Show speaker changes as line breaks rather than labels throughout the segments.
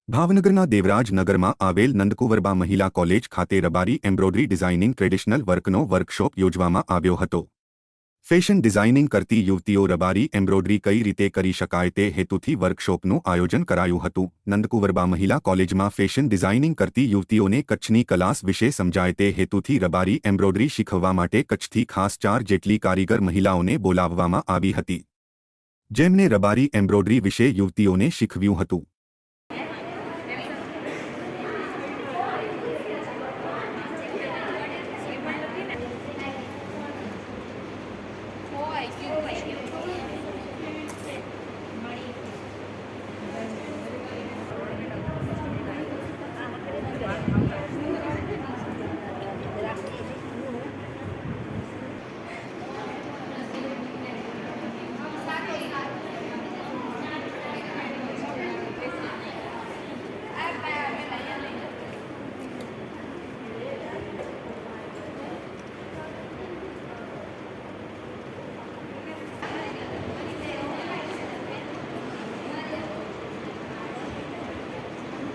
ભાવનગરના દેવરાજનગરમાં આવેલ નંદકુંવરબા મહિલા કોલેજ ખાતે રબારી એમ્બ્રોઇડરી ડિઝાઇનિંગ ટ્રેડિશનલ વર્કનો વર્કશોપ યોજવામાં આવ્યો હતો। ફેશન ડિઝાઇનિંગ કરતી યુવતીઓ રબારી એમ્બ્રોઇડરી કઈ રીતે કરી શકાય તે હેતુથી વર્કશોપનું આયોજન કરાયું હતું। નંદકુંવરબા મહિલા કોલેજમાં ફેશન ડિઝાઇનિંગ કરતી યુવતીઓને કચ્છની કલાસ વિશે સમજાય તે હેતુથી રબારી એમ્બ્રોઇડરી શીખવવા માટે કચ્છથી ખાસ 4 જેટલી કારીગર મહિલાઓને બોલાવવામાં આવી હતી, જેમને રબારી એમ્બ્રોઇડરી વિશે યુવતીઓને શીખવ્યું હતું।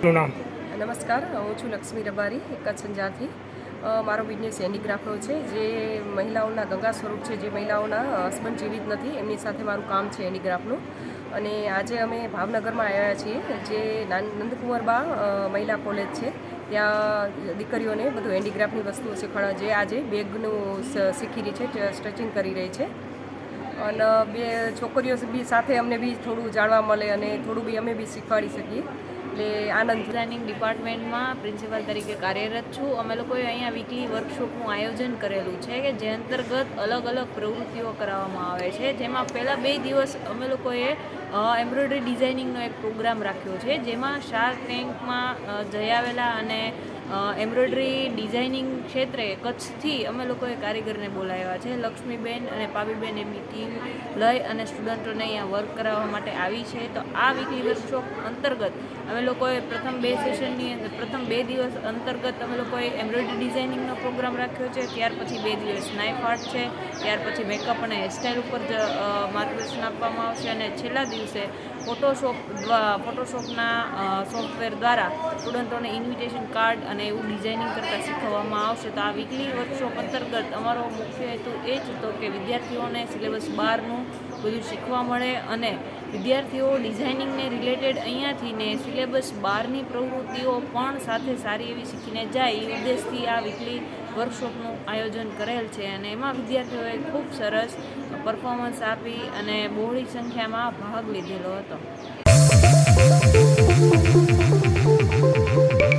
નામ
નમસ્કાર, હું છું લક્ષ્મી રબારી, કચ્છ અંજારથી। મારો બિઝનેસ હેન્ડીક્રાફ્ટનો છે, જે મહિલાઓના ગંગા સ્વરૂપ છે, જે મહિલાઓના હસબન્ડ જીવિત નથી, એમની સાથે મારું કામ છે હેન્ડીક્રાફ્ટનું। અને આજે અમે ભાવનગરમાં આવ્યા છીએ, જે નંદકુંવરબા મહિલા કોલેજ છે, ત્યાં દીકરીઓને બધું હેન્ડીક્રાફ્ટની વસ્તુઓ શીખવાડવા, જે આજે બેગનું શીખી રહી છે, સ્ટિચિંગ કરી રહી છે। અને બે છોકરીઓ બી સાથે અમને બી થોડું જાણવા મળે અને થોડું બી અમે બી શીખવાડી શકીએ, એટલે આનંદ।
ડિઝાઇનિંગ ડિપાર્ટમેન્ટમાં પ્રિન્સિપાલ તરીકે કાર્યરત છું। અમે લોકોએ અહીંયા વીકલી વર્કશોપનું આયોજન કરેલું છે કે જે અંતર્ગત અલગ અલગ પ્રવૃત્તિઓ કરાવવામાં આવે છે, જેમાં પહેલાં 2 દિવસ અમે લોકોએ એમ્બ્રોઇડરી ડિઝાઇનિંગનો એક પ્રોગ્રામ રાખ્યો છે, જેમાં શાર્ક ટેન્કમાં જઈ આવેલા અને એમ્બ્રોઇડરી ડિઝાઇનિંગ ક્ષેત્રે કચ્છથી અમે લોકોએ કારીગરને બોલાવ્યા છે। લક્ષ્મીબેન અને પાબીબેન એમની ટીમ લઈ અને સ્ટુડન્ટોને અહીંયા વર્ક કરાવવા માટે આવી છે। તો આ વીકલી વર્કશોપ અંતર્ગત અમે લોકોએ પ્રથમ 2 સેશનની અંદર પ્રથમ 2 દિવસ અંતર્ગત અમે લોકોએ એમ્બ્રોઇડરી ડિઝાઇનિંગનો પ્રોગ્રામ રાખ્યો છે। ત્યાર પછી 2 દિવસ નાઇફ આર્ટ છે, ત્યાર પછી મેકઅપ અને હેરસ્ટાઇલ ઉપર માર્ગદર્શન આપવામાં આવશે, અને છેલ્લા દિવસે ફોટોશોપના સોફ્ટવેર દ્વારા સ્ટુડન્ટોને ઇન્વિટેશન કાર્ડ અને એવું ડિઝાઇનિંગ કરતાં શીખવવામાં આવશે। તો આ વીકલી વર્કશોપ અંતર્ગત અમારો મુખ્ય હેતુ એ જ હતો કે વિદ્યાર્થીઓને સિલેબસ 12નું બધું શીખવા મળે અને વિદ્યાર્થીઓ ડિઝાઇનિંગને રિલેટેડ અહીંયાથી ને સિલેબસ 12ની પ્રવૃત્તિઓ પણ સાથે સારી એવી શીખીને જાય, એ ઉદ્દેશથી આ વીકલી વર્કશોપનું આયોજન કરેલ છે। અને એમાં વિદ્યાર્થીઓએ ખૂબ સરસ પરફોર્મન્સ આપી અને બહોળી સંખ્યામાં ભાગ લીધેલો હતો।